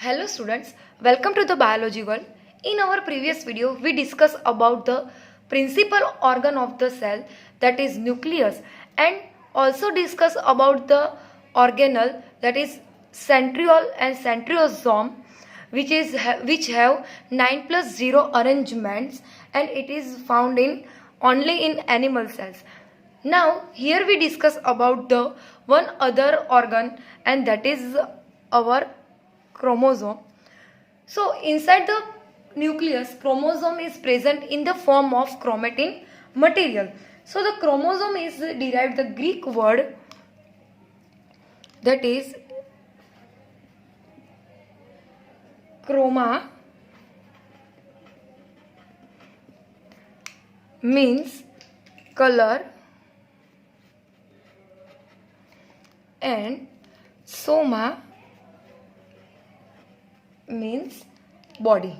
Hello students, welcome to the biology world. In our previous video, we discussed about the principal organ of the cell, that is nucleus, and also discussed about the organelle, that is centriole and centriosome, which have 9+0 arrangements, and it is found in only in animal cells. Now here we discuss about the one other organ, and that is our chromosome. So inside the nucleus, chromosome is present in the form of chromatin material. So the chromosome is derived the Greek word, that is chroma, means color, and soma means body.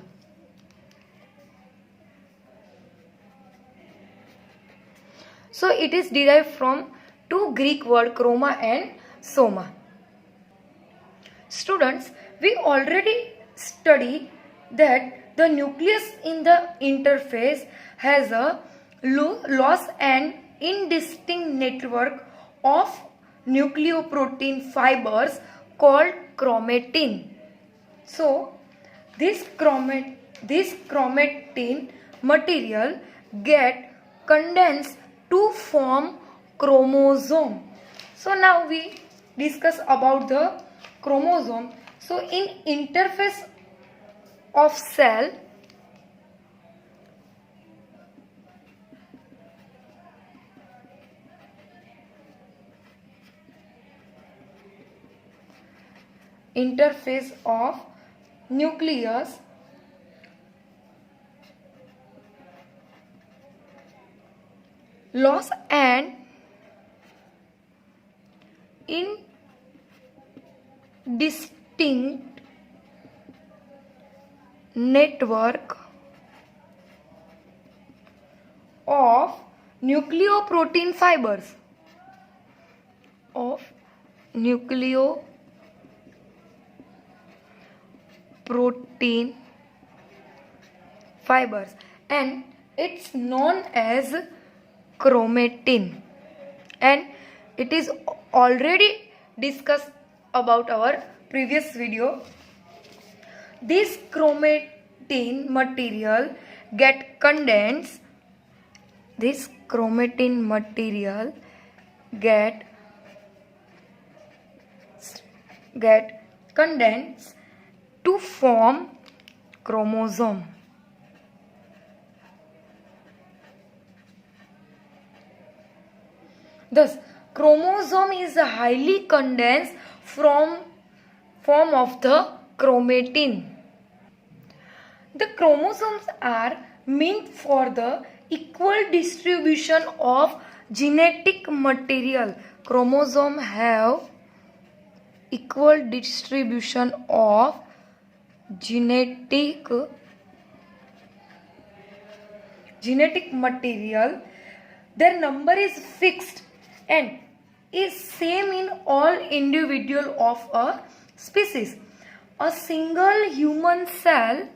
So it is derived from two Greek words, chroma and soma. Students, we already studied that the nucleus in the interface has a loose and indistinct network of nucleoprotein fibers called chromatin. So this chromatin material get condensed to form chromosome. So now we discuss about the chromosome. So in interface of cell, nucleus, loss and indistinct network of nucleoprotein fibers and it's known as chromatin, and it is already discussed about our previous video. This chromatin material get condensed to form chromosome. Thus, chromosome is a highly condensed form of the chromatin. The chromosomes are meant for the equal distribution of genetic material. Chromosome have equal distribution of genetic material. Their number is fixed and is same in all individual of a species. A single human cell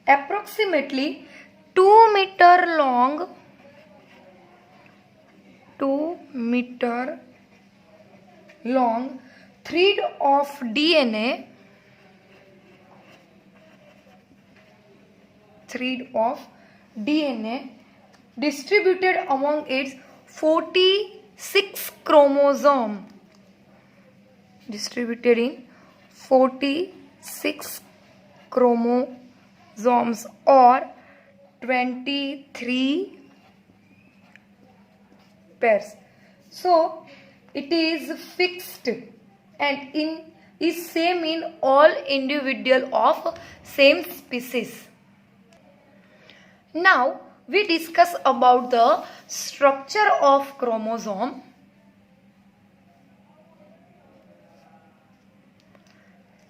approximately 2 meter long thread of DNA distributed among its 46 chromosomes. Distributed in 46 chromosomes or 23 pairs. So it is fixed and is same in all individual of same species. Now we discuss about the structure of chromosome.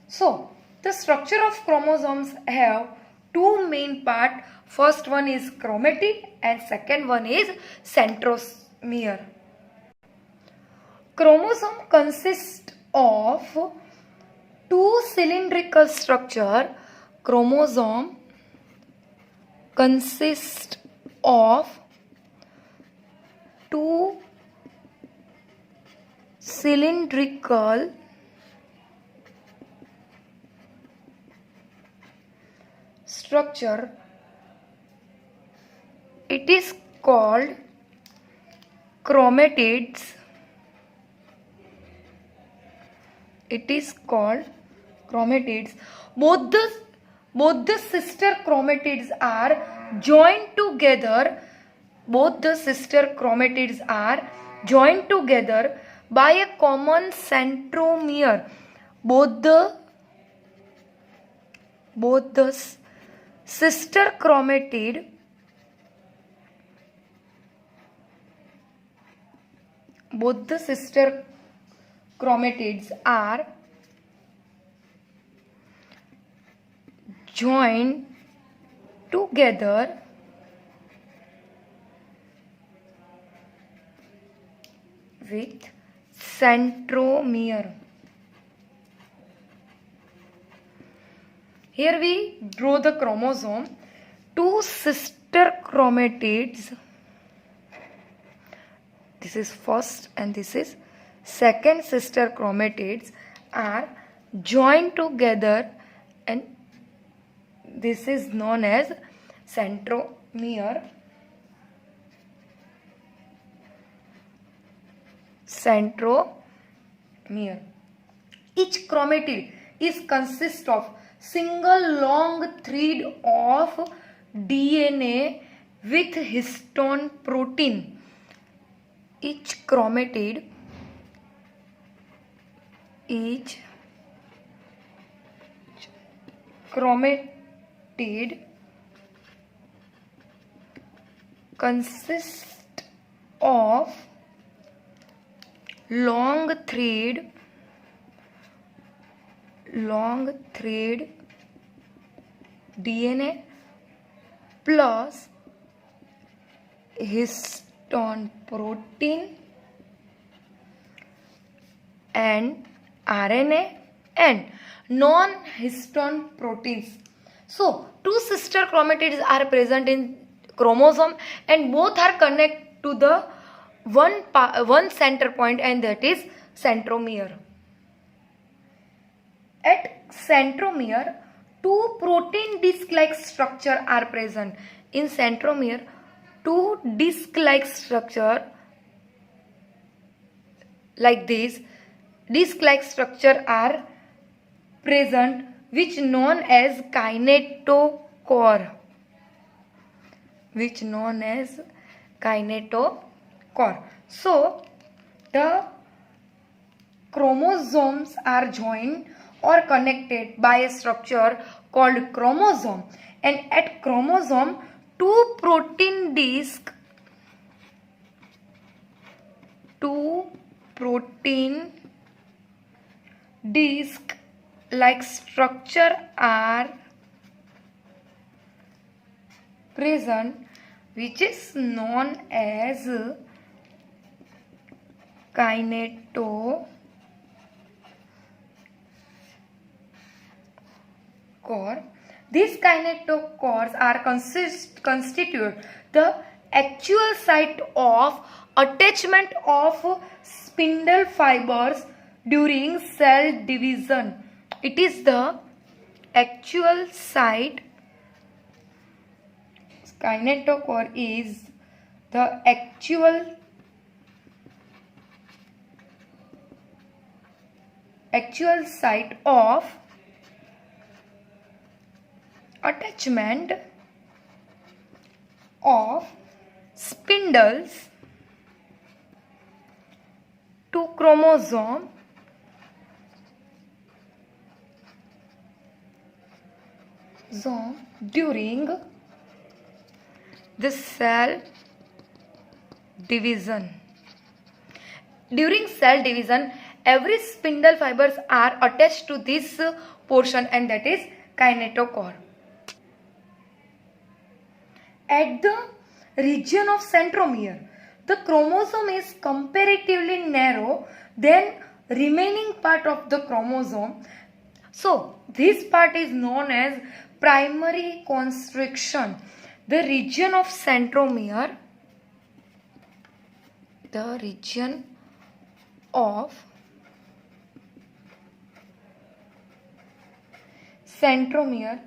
So The structure of chromosomes have two main parts. First one is chromatid and second one is centromere. Chromosome consists of two cylindrical structure. Chromosome consists of two cylindrical structure. It is called chromatids. It is called chromatids. Both the sister chromatids are joined together. Both the sister chromatids are joined together by a common centromere. Both the sister chromatid both the sister chromatids are joined together with centromere. Here we draw the chromosome. Two sister chromatids, this is first and this is second sister chromatids, are joined together and this is known as centromere. Centromere. Each chromatid is consist of single long thread of DNA with histone protein. Each chromatid consists of long thread DNA plus histone protein and RNA and non-histone proteins. So, two sister chromatids are present in chromosome and both are connected to the one center point, and that is centromere. At centromere, two protein disc-like structure are present. In centromere, two disc-like structure like this, disc-like structure are present, which known as kinetochore. So, the chromosomes are joined or connected by a structure called chromosome, and at chromosome two protein disc like structure are present, which is known as kinetochore. These kinetochores are constitute the actual site of attachment of spindle fibers during cell division. It is the actual site. Kinetochore is the actual site of attachment of spindles to chromosome during the cell division. During cell division, every spindle fibers are attached to this portion, and that is kinetochore. at the region of centromere, the chromosome is comparatively narrow than remaining part of the chromosome. So this part is known as primary constriction. The region of centromere, the region of centromere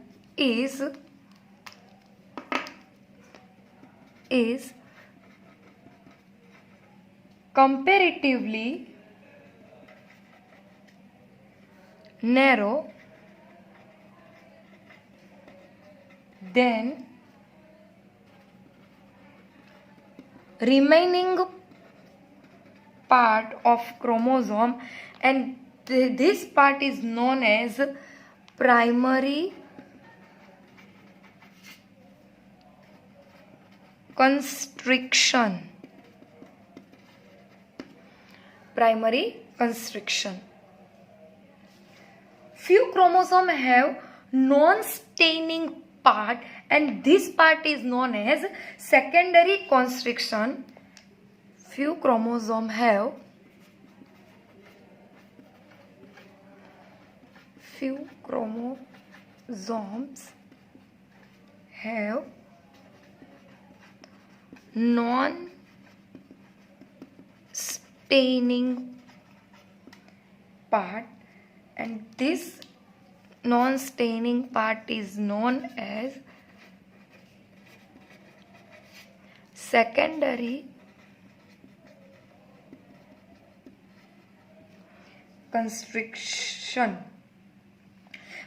is comparatively narrow than remaining part of chromosome, and this part is known as primary constriction. Primary constriction. Few chromosomes have non-staining part, and this part is known as secondary constriction. Few chromosomes have non-staining part, and this non-staining part is known as secondary constriction.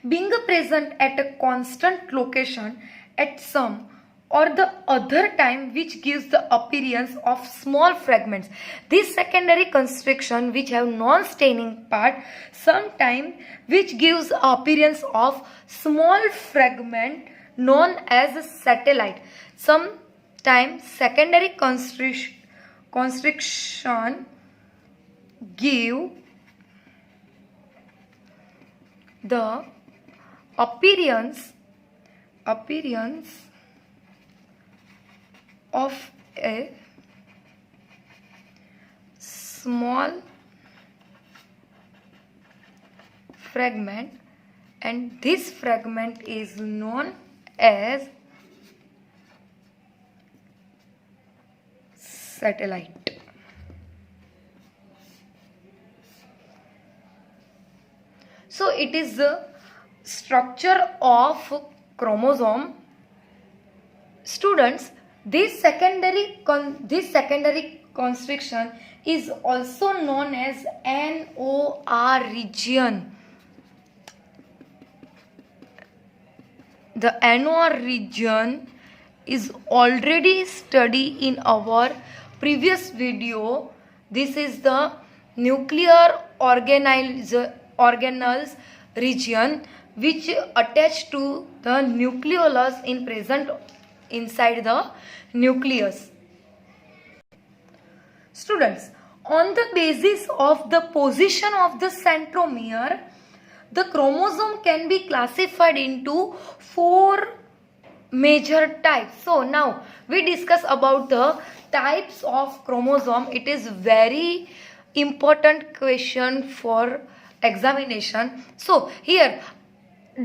Being present at a constant location at some or the other time, which gives the appearance of small fragments. This secondary constriction, which have non-staining part, sometime which gives appearance of small fragment known as a satellite. Sometimes secondary constriction give the appearance of a small fragment, and this fragment is known as satellite. So it is the structure of chromosome. Students, this secondary constriction is also known as NOR region. The NOR region is already studied in our previous video. This is the nuclear organelles region, which attach to the nucleolus in present inside the nucleus. Students, on the basis of the position of the centromere, the chromosome can be classified into 4 major types. So now we discuss about the types of chromosome. It is very important question for examination. So here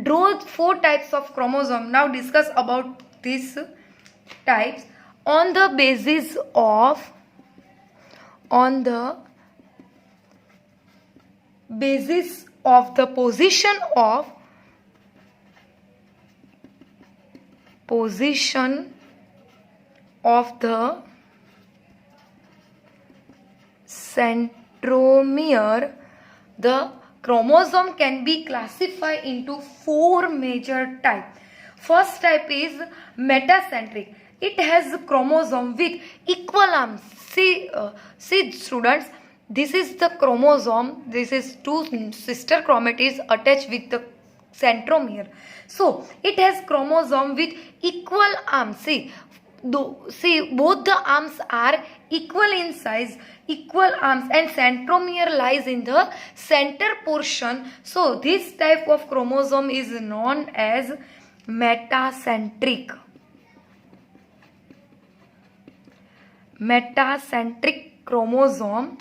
draw 4 types of chromosome. Now discuss about these types on the basis of the position of the centromere. The chromosome can be classified into 4 major types. First type is metacentric. It has chromosome with equal arms. See students, this is the chromosome. This is 2 sister chromatids attached with the centromere. So it has chromosome with equal arms. See both the arms are equal in size, equal arms, and centromere lies in the center portion. So this type of chromosome is known as metacentric. metacentric chromosome.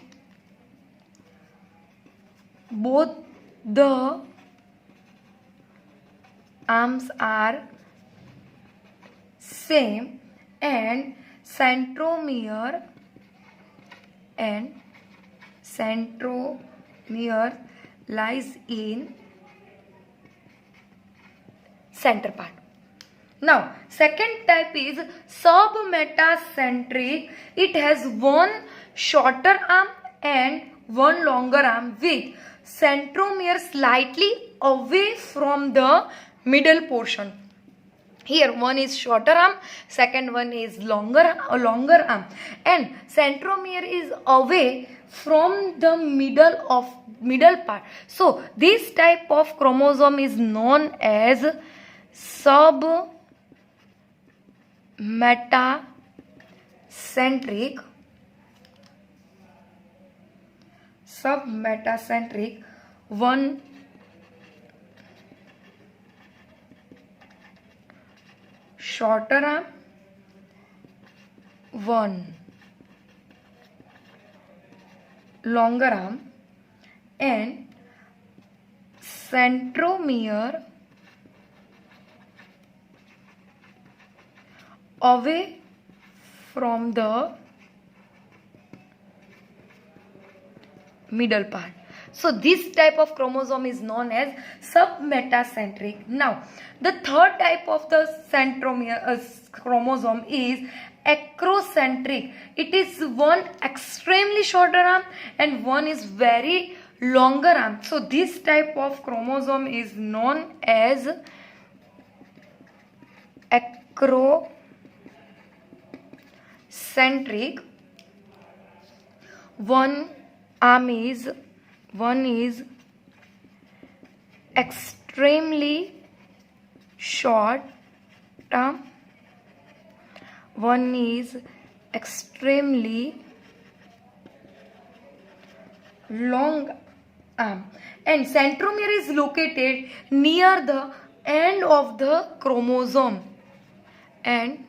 Both the arms are same and centromere lies in center part. Now second type is submetacentric. It has one shorter arm and one longer arm with centromere slightly away from the middle portion. Here one is shorter arm, second one is longer arm, and centromere is away from the middle part. So this type of chromosome is known as submetacentric. One shorter arm, one longer arm, and centromere away from the middle part. So this type of chromosome is known as submetacentric. Now the third type of the chromosome is acrocentric. It is one extremely shorter arm and one is very longer arm. So this type of chromosome is known as acrocentric. One is extremely short arm, one is extremely long arm, and centromere is located near the end of the chromosome, and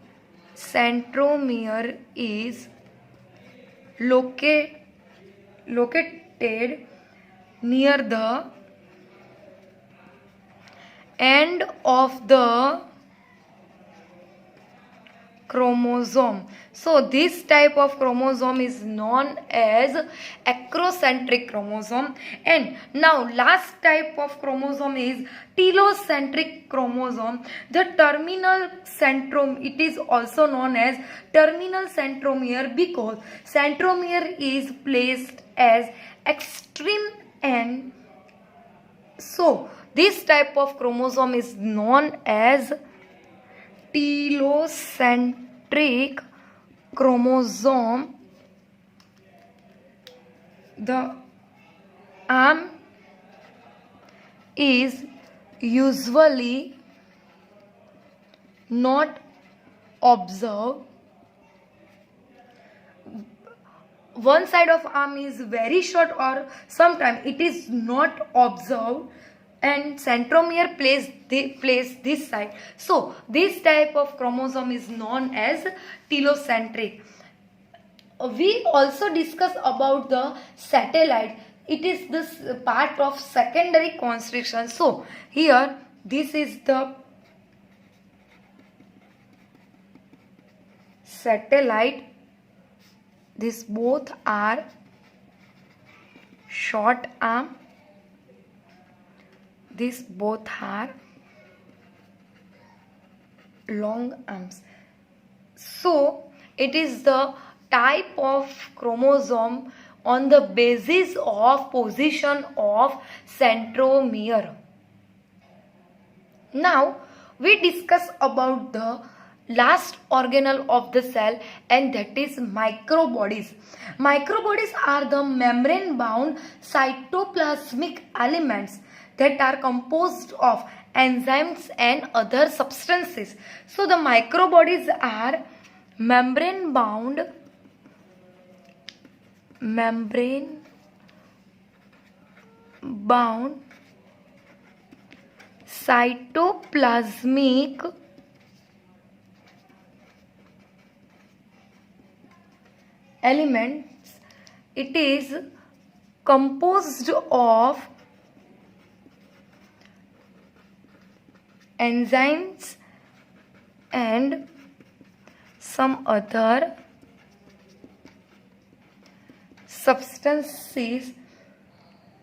centromere is located near the end of the chromosome. So this type of chromosome is known as acrocentric chromosome. And now last type of chromosome is telocentric chromosome. The terminal centromere, it is also known as terminal centromere because centromere is placed as extreme end. So this type of chromosome is known as telocentric chromosome. The arm is usually not observed. One side of arm is very short or sometimes it is not observed, and centromere place this side. So this type of chromosome is known as telocentric. We also discuss about the satellite. It is this part of secondary constriction. So here this is the satellite. These both are short arm. These both are long arms. So it is the type of chromosome on the basis of position of centromere. Now we discuss about the last organelle of the cell, and that is microbodies. Microbodies are the membrane bound cytoplasmic elements that are composed of enzymes and other substances. So the microbodies are membrane bound cytoplasmic elements. It is composed of enzymes and some other substances.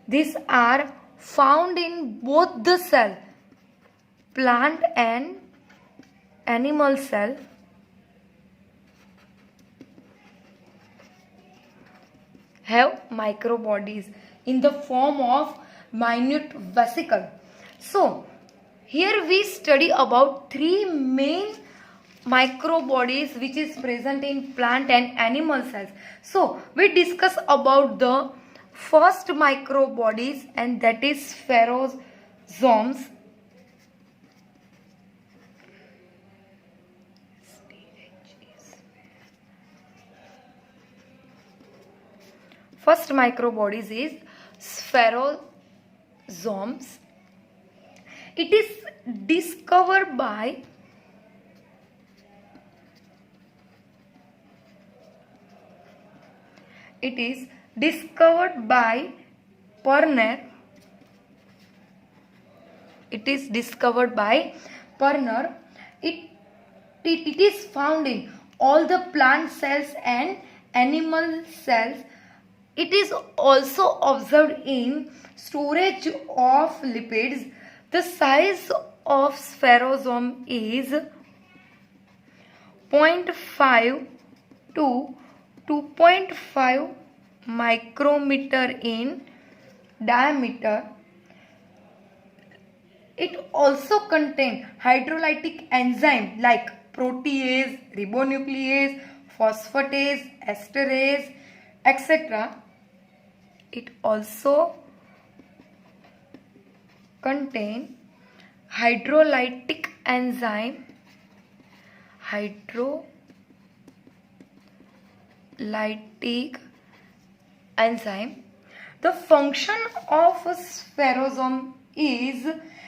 These are found in both the cell, plant and animal cell. Have microbodies in the form of minute vesicle. So here we study about three main microbodies which is present in plant and animal cells. So we discuss about the first microbodies, and that is spherosomes. First microbodies is spherosomes. It is discovered by Perner. It is found in all the plant cells and animal cells. It is also observed in storage of lipids. The size of spherosome is 0.5 to 2.5 micrometer in diameter. It also contains hydrolytic enzyme like protease, ribonuclease, phosphatase, esterase, etc. It also contain hydrolytic enzyme, The function of a spherosome is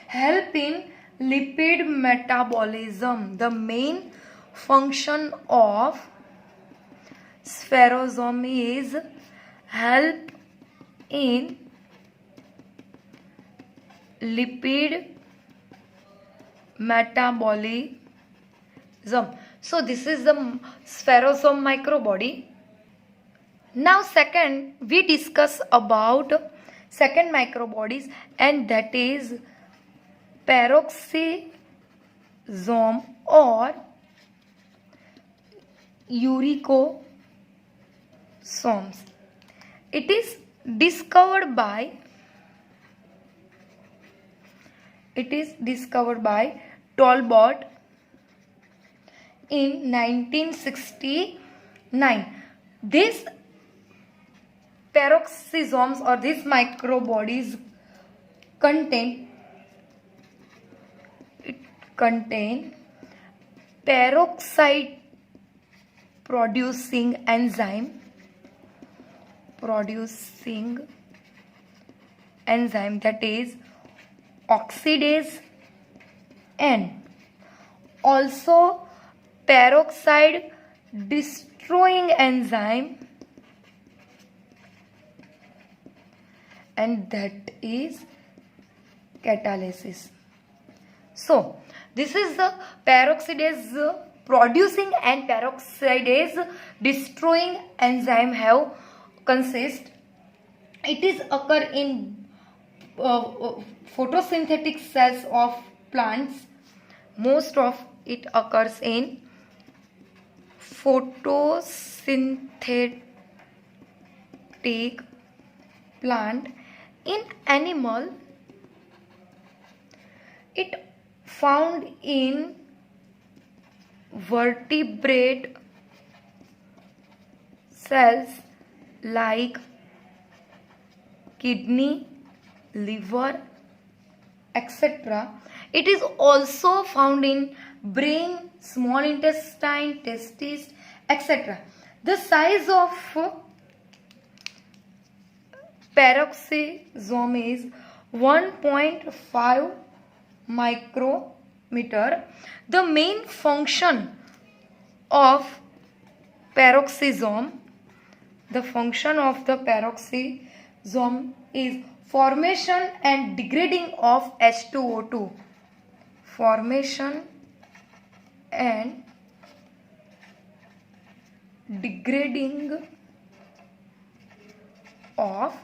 help in lipid metabolism. The main function of spherosome is help in lipid metabolism. So this is the spherosome microbody. Now second, we discuss about second microbodies, and that is peroxisome or uricosomes. It is discovered by Talbot in 1969. These peroxisomes or these microbodies contain peroxide producing enzyme that is oxidase, and also peroxide destroying enzyme, and that is catalysis. So this is the peroxidase producing and peroxidase destroying enzyme have consist. It is occur in photosynthetic cells of plants. Most of it occurs in photosynthetic plant. In animal, it found in vertebrate cells like kidney, liver, etc. It is also found in brain, small intestine, testes, etc. The size of peroxisome is 1.5 micrometer. The main function of peroxisome The function of the peroxisome is formation and degrading of H2O2. Formation and degrading of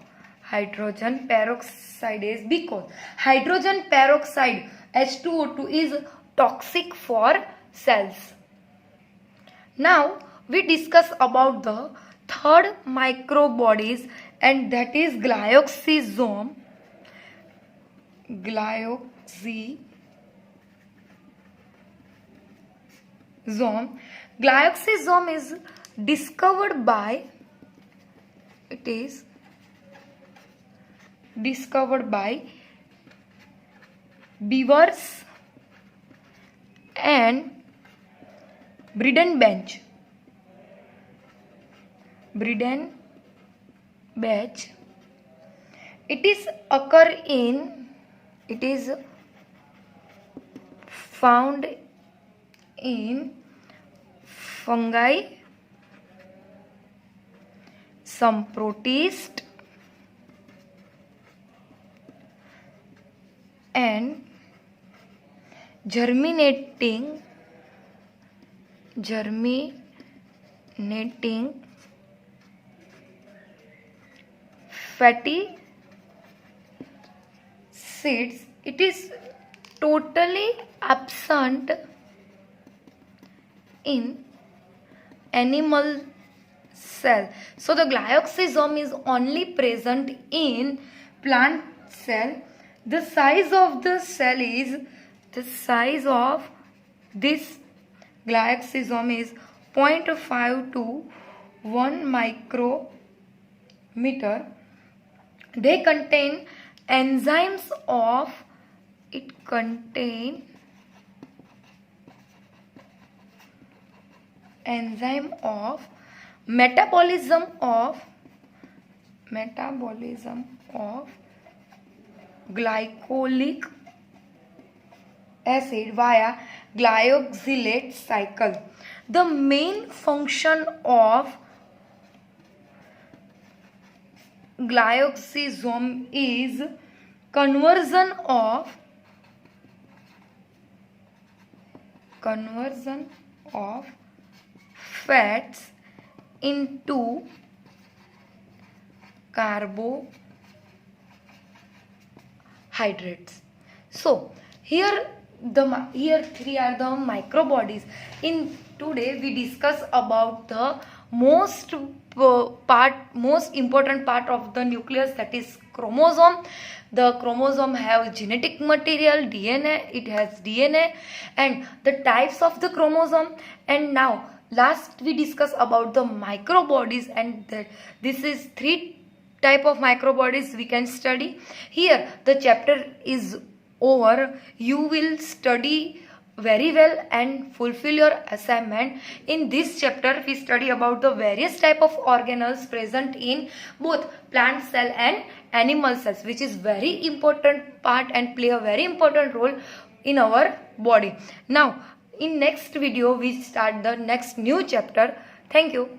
hydrogen peroxidase, because hydrogen peroxide H2O2 is toxic for cells. Now we discuss about the third microbodies, and that is glyoxysome. Glyoxysome is discovered by Beavers and Bredenbach. It is found in fungi, some protists, and germinating fatty seeds. It is totally absent in animal cell. So the glyoxysome is only present in plant cell. The size of the cell is, the size of this glyoxysome is 0.5 to 1 micrometer. They contain enzymes of, metabolism of glycolic acid via glyoxylate cycle. The main function of glyoxysome is conversion of fats into carbohydrates. So here three are the microbodies. In today we discuss about the most important part of the nucleus, that is chromosome. The chromosome have genetic material, DNA. It has DNA and the types of the chromosome. And now last we discuss about the microbodies, and this is three type of microbodies we can study. Here the chapter is over. You will study very well and fulfill your assignment. In this chapter we study about the various type of organelles present in both plant cell and animal cells, which is very important part and play a very important role in our body. Now in next video we start the next new chapter. Thank you.